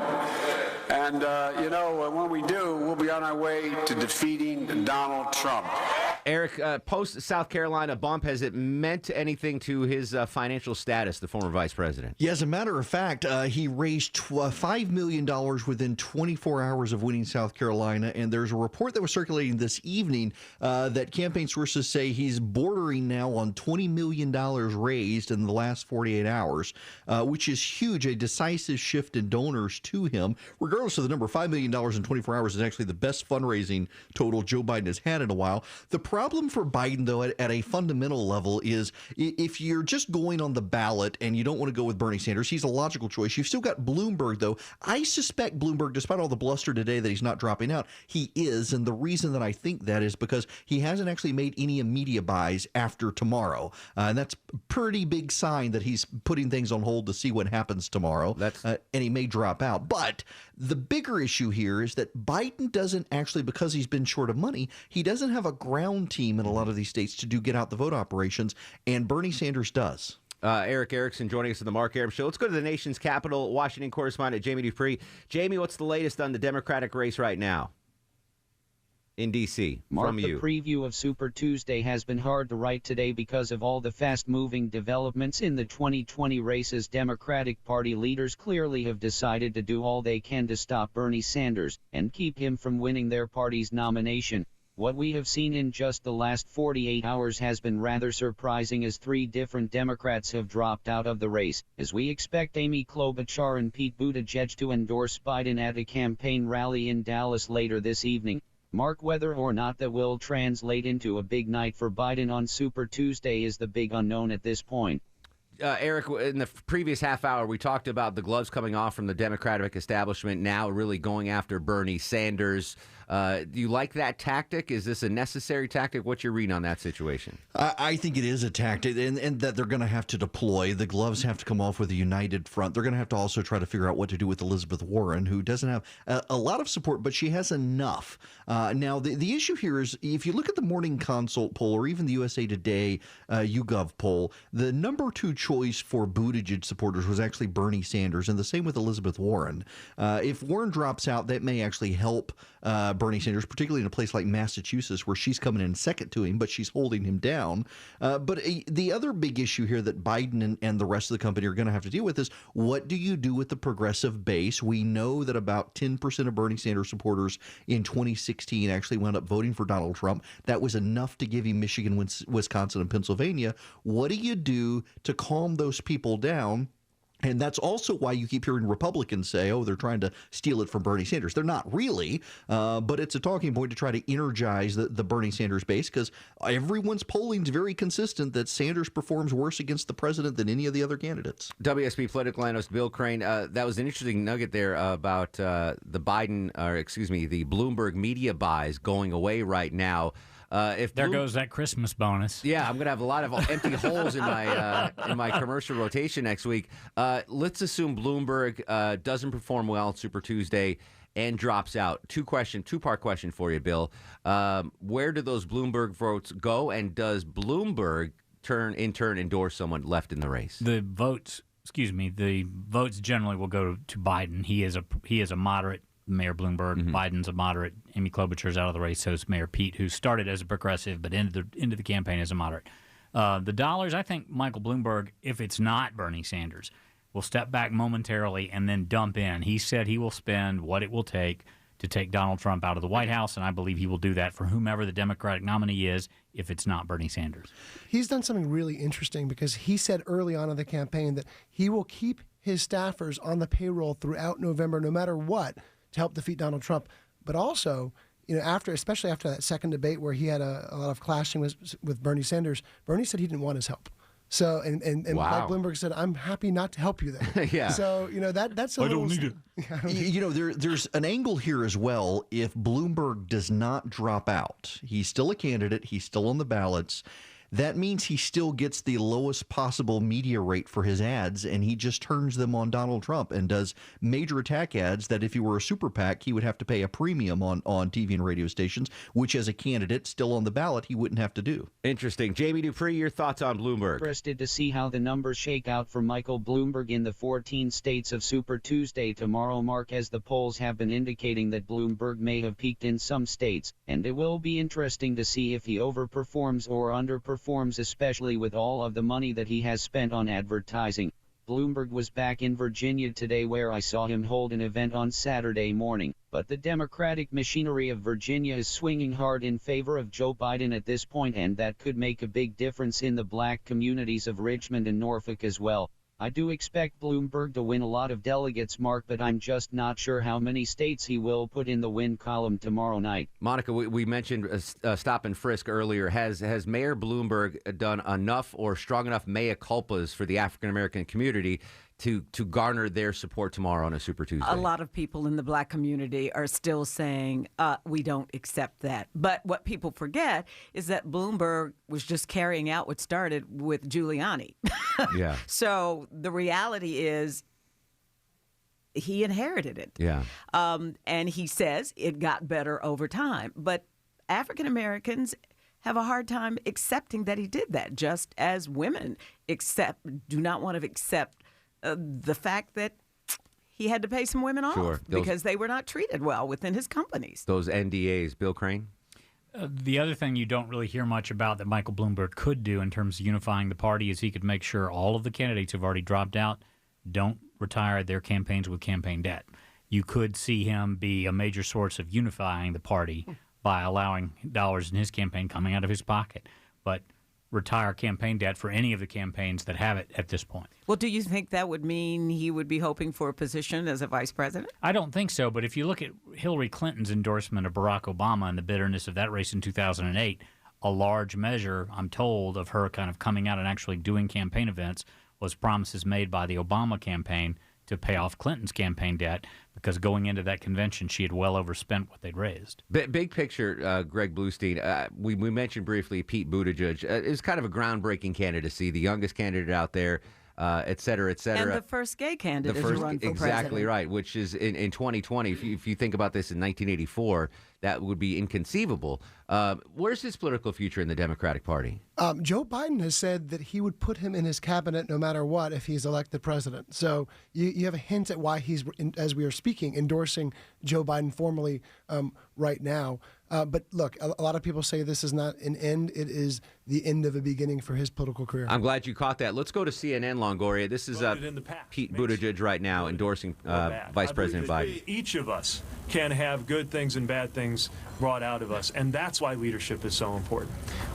And, when we do, we'll be on our way to defeating Donald Trump. Eric, post South Carolina bump, has it meant anything to his financial status, the former vice president? Yeah, as a matter of fact, he raised $5 million within 24 hours of winning South Carolina, and there's a report that was circulating this evening that campaign sources say he's bordering now on $20 million raised in the last 48 hours, which is huge, a decisive shift in donors to him. Regardless of the number, $5 million in 24 hours is actually the best fundraising total Joe Biden has had in a while. The problem for Biden, though, at a fundamental level is if you're just going on the ballot and you don't want to go with Bernie Sanders, he's a logical choice. You've still got Bloomberg, though. I suspect Bloomberg, despite all the bluster today that he's not dropping out, he is. And the reason that I think that is because he hasn't actually made any media buys after tomorrow. And that's a pretty big sign that he's putting things on hold to see what happens tomorrow. And he may drop out. But the bigger issue here is that Biden doesn't actually, because he's been short of money, he doesn't have a ground team in a lot of these states to do get out the vote operations, and Bernie Sanders does. Erick Erickson joining us on the Mark Arum Show. Let's go to the nation's capital. Washington correspondent Jamie Dupree. Jamie, what's the latest on the Democratic race right now? in D.C. Mark, from you. the preview of Super Tuesday has been hard to write today because of all the fast-moving developments in the 2020 races. Democratic Party leaders clearly have decided to do all they can to stop Bernie Sanders and keep him from winning their party's nomination. What we have seen in just the last 48 hours has been rather surprising, as 3 different Democrats have dropped out of the race, as we expect Amy Klobuchar and Pete Buttigieg to endorse Biden at a campaign rally in Dallas later this evening. Mark, whether or not that will translate into a big night for Biden on Super Tuesday is the big unknown at this point. Eric, in the previous half hour, we talked about the gloves coming off from the Democratic establishment, now really going after Bernie Sanders. Do you like that tactic? Is this a necessary tactic? What's your read on that situation? I think it is a tactic, and that they're going to have to deploy. The gloves have to come off with a united front. They're going to have to also try to figure out what to do with Elizabeth Warren, who doesn't have a lot of support, but she has enough. Now, the issue here is, if you look at the Morning Consult poll or even the USA Today YouGov poll, the number 2 choice for Buttigieg supporters was actually Bernie Sanders, and the same with Elizabeth Warren. If Warren drops out, that may actually help Bernie Sanders, particularly in a place like Massachusetts, where she's coming in second to him, but she's holding him down. But the other big issue here that Biden and the rest of the company are going to have to deal with is, what do you do with the progressive base? We know that about 10% of Bernie Sanders supporters in 2016 actually wound up voting for Donald Trump. That was enough to give him Michigan, Wisconsin, and Pennsylvania. What do you do to calm those people down? And that's also why you keep hearing Republicans say, oh, they're trying to steal it from Bernie Sanders. They're not really, but it's a talking point to try to energize the Bernie Sanders base, because everyone's polling is very consistent that Sanders performs worse against the president than any of the other candidates. WSB political analyst Bill Crane, that was an interesting nugget there about the Bloomberg media buys going away right now. If there goes that Christmas bonus. Yeah, I'm going to have a lot of empty holes in my commercial rotation next week. Let's assume Bloomberg doesn't perform well on Super Tuesday and drops out. Two-part question for you, Bill. Where do those Bloomberg votes go, and does Bloomberg in turn endorse someone left in the race? The votes generally will go to Biden. He is a moderate. Mayor Bloomberg, Biden's a moderate. Amy Klobuchar's out of the race, so is Mayor Pete, who started as a progressive but into the campaign as a moderate. The dollars, I think Michael Bloomberg, if it's not Bernie Sanders, will step back momentarily and then dump in. He said he will spend what it will take to take Donald Trump out of the White House, and I believe he will do that for whomever the Democratic nominee is, if it's not Bernie Sanders. He's done something really interesting, because he said early on in the campaign that he will keep his staffers on the payroll throughout November, no matter what, to help defeat Donald Trump. But also, especially after that second debate where he had a lot of clashing with Bernie Sanders, Bernie said he didn't want his help. So, and wow. Mike Bloomberg said, I'm happy not to help you then. Yeah. So, that's a little... don't need it. There's an angle here as well. If Bloomberg does not drop out, he's still a candidate, he's still on the ballots. That means he still gets the lowest possible media rate for his ads, and he just turns them on Donald Trump and does major attack ads that if he were a super PAC, he would have to pay a premium on TV and radio stations, which as a candidate still on the ballot, he wouldn't have to do. Interesting. Jamie Dupree, your thoughts on Bloomberg? Interested to see how the numbers shake out for Michael Bloomberg in the 14 states of Super Tuesday tomorrow, Mark, as the polls have been indicating that Bloomberg may have peaked in some states, and it will be interesting to see if he overperforms or underperforms, especially with all of the money that he has spent on advertising. Bloomberg was back in Virginia today, where I saw him hold an event on Saturday morning, but the Democratic machinery of Virginia is swinging hard in favor of Joe Biden at this point, and that could make a big difference in the black communities of Richmond and Norfolk as well. I do expect Bloomberg to win a lot of delegates, Mark, but I'm just not sure how many states he will put in the win column tomorrow night. Monica, we mentioned stop and frisk earlier. Has Mayor Bloomberg done enough or strong enough mea culpas for the African-American community to garner their support tomorrow on a Super Tuesday? A lot of people in the black community are still saying, we don't accept that. But what people forget is that Bloomberg was just carrying out what started with Giuliani. Yeah. So the reality is he inherited it. Yeah. And he says it got better over time. But African Americans have a hard time accepting that he did that, just as women do not want to accept the fact that he had to pay some women off because they were not treated well within his companies. Those NDAs, Bill Crane? The other thing you don't really hear much about that Michael Bloomberg could do in terms of unifying the party is he could make sure all of the candidates who've already dropped out don't retire their campaigns with campaign debt. You could see him be a major source of unifying the party by allowing dollars in his campaign coming out of his pocket, but retire campaign debt for any of the campaigns that have it at this point. Well, do you think that would mean he would be hoping for a position as a vice president? I don't think so, but if you look at Hillary Clinton's endorsement of Barack Obama and the bitterness of that race in 2008, a large measure, I'm told, of her kind of coming out and actually doing campaign events was promises made by the Obama campaign to pay off Clinton's campaign debt, because going into that convention, she had well overspent what they'd raised. Big picture, Greg Bluestein, we mentioned briefly Pete Buttigieg is kind of a groundbreaking candidacy, the youngest candidate out there, et cetera, et cetera. And the first gay candidate to run for president. Exactly right, which is in 2020. If you think about this in 1984, that would be inconceivable. Where's his political future in the Democratic Party? Joe Biden has said that he would put him in his cabinet no matter what if he's elected president. So you have a hint at why he's, as we are speaking, endorsing Joe Biden formally right now. But look, a lot of people say this is not an end. It is the end of a beginning for his political career. I'm glad you caught that. Let's go to CNN, Longoria. This is Pete Buttigieg right now endorsing Vice President Biden. Each of us can have good things and bad things brought out of us, and that's why leadership is so important.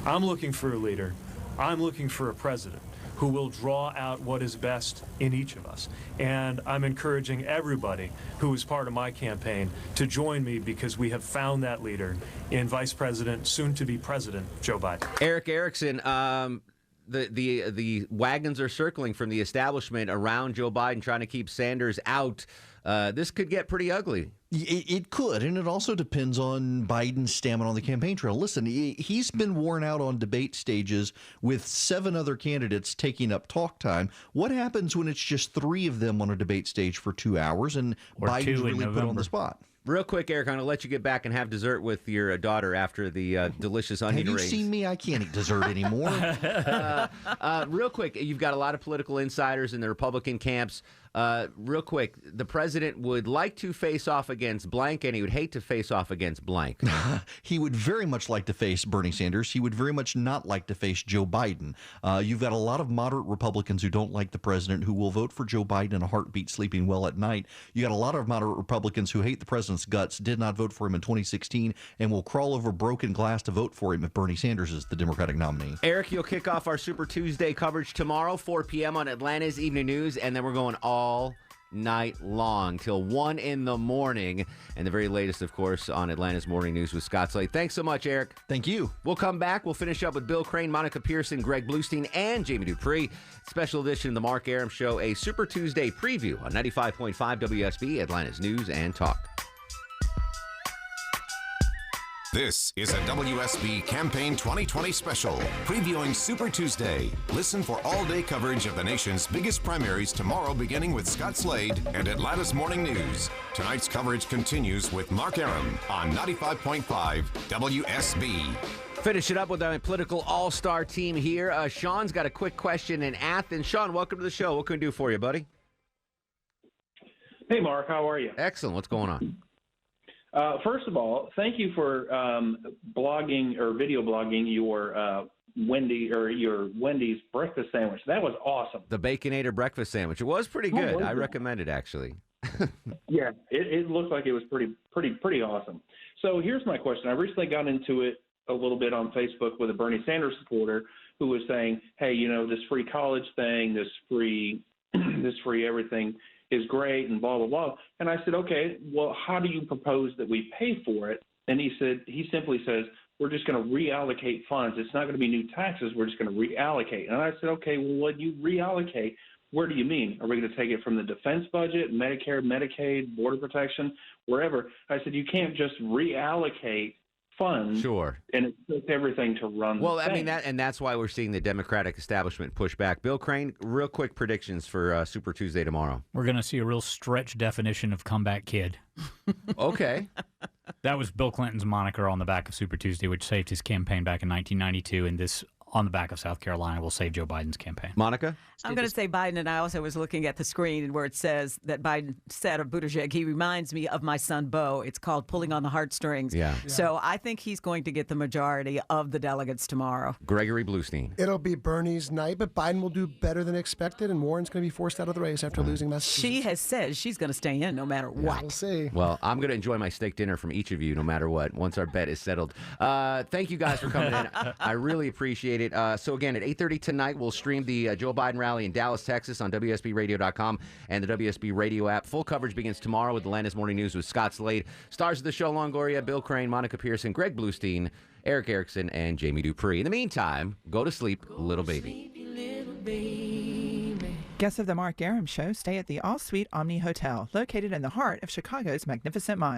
I'm looking for a leader. I'm looking for a president who will draw out what is best in each of us. And I'm encouraging everybody who is part of my campaign to join me, because we have found that leader in Vice President, soon to be President, Joe Biden. Erick Erickson, the wagons are circling from the establishment around Joe Biden, trying to keep Sanders out. This could get pretty ugly. It could, and it also depends on Biden's stamina on the campaign trail. Listen, he's been worn out on debate stages with 7 other candidates taking up talk time. What happens when it's just 3 of them on a debate stage for 2 hours and Biden's really put on the spot? Real quick, Eric, I'm going to let you get back and have dessert with your daughter after the delicious onion rings. Have you seen me? I can't eat dessert anymore. Real quick, you've got a lot of political insiders in the Republican camps. Real quick, the president would like to face off against blank, and he would hate to face off against blank. He would very much like to face Bernie Sanders. He would very much not like to face Joe Biden. You've got a lot of moderate Republicans who don't like the president, who will vote for Joe Biden in a heartbeat, sleeping well at night. You got a lot of moderate Republicans who hate the president's guts, did not vote for him in 2016, and will crawl over broken glass to vote for him if Bernie Sanders is the Democratic nominee. Eric, you'll kick off our Super Tuesday coverage tomorrow, 4 p.m. on Atlanta's Evening News, and then we're going all night long till 1 in the morning, and the very latest, of course, on Atlanta's Morning News with Scott Slade. Thanks so much, Eric. Thank you. We'll come back. We'll finish up with Bill Crane, Monica Pearson, Greg Bluestein, and Jamie Dupree. Special edition of the Mark Arum Show, a Super Tuesday preview on 95.5 WSB, Atlanta's News and Talk. This is a WSB Campaign 2020 special, previewing Super Tuesday. Listen for all-day coverage of the nation's biggest primaries tomorrow, beginning with Scott Slade and Atlanta's Morning News. Tonight's coverage continues with Mark Arum on 95.5 WSB. Finish it up with our political all-star team here. Sean's got a quick question in Athens. Sean, welcome to the show. What can we do for you, buddy? Hey, Mark. How are you? Excellent. What's going on? First of all, thank you for blogging or video blogging your Wendy's breakfast sandwich. That was awesome. The Baconator breakfast sandwich. It was pretty good. I recommend it, actually. Yeah, it looked like it was pretty awesome. So here's my question. I recently got into it a little bit on Facebook with a Bernie Sanders supporter who was saying, hey, this free college thing, this free everything is great and blah, blah, blah. And I said, okay, well, how do you propose that we pay for it? And he simply says, we're just going to reallocate funds. It's not going to be new taxes. We're just going to reallocate. And I said, okay, well, when you reallocate, where do you mean? Are we going to take it from the defense budget, Medicare, Medicaid, border protection, wherever? I said, you can't just reallocate funds. Sure. And expect everything to run. Well, I mean, that's why we're seeing the Democratic establishment push back. Bill Crane, real quick predictions for Super Tuesday tomorrow. We're going to see a real stretch definition of comeback kid. Okay. That was Bill Clinton's moniker on the back of Super Tuesday, which saved his campaign back in 1992. And this on the back of South Carolina will save Joe Biden's campaign. Monica? I'm going to say Biden, and I also was looking at the screen where it says that Biden said of Buttigieg, he reminds me of my son Beau. It's called pulling on the heartstrings. Yeah. So I think he's going to get the majority of the delegates tomorrow. Gregory Bluestein. It'll be Bernie's night, but Biden will do better than expected, and Warren's going to be forced out of the race after losing Massachusetts. She has said she's going to stay in no matter what. We'll see. Well, I'm going to enjoy my steak dinner from each of you no matter what once our bet is settled. Thank you guys for coming in. I really appreciate it. So again, at 8:30 tonight, we'll stream the Joe Biden rally in Dallas, Texas on WSBRadio.com and the WSB Radio app. Full coverage begins tomorrow with the Landis Morning News with Scott Slade. Stars of the show, Longoria, Bill Crane, Monica Pearson, Greg Bluestein, Erick Erickson, and Jamie Dupree. In the meantime, go to sleep, little baby. Guests of the Mark Arum Show stay at the All Suite Omni Hotel, located in the heart of Chicago's Magnificent Mile.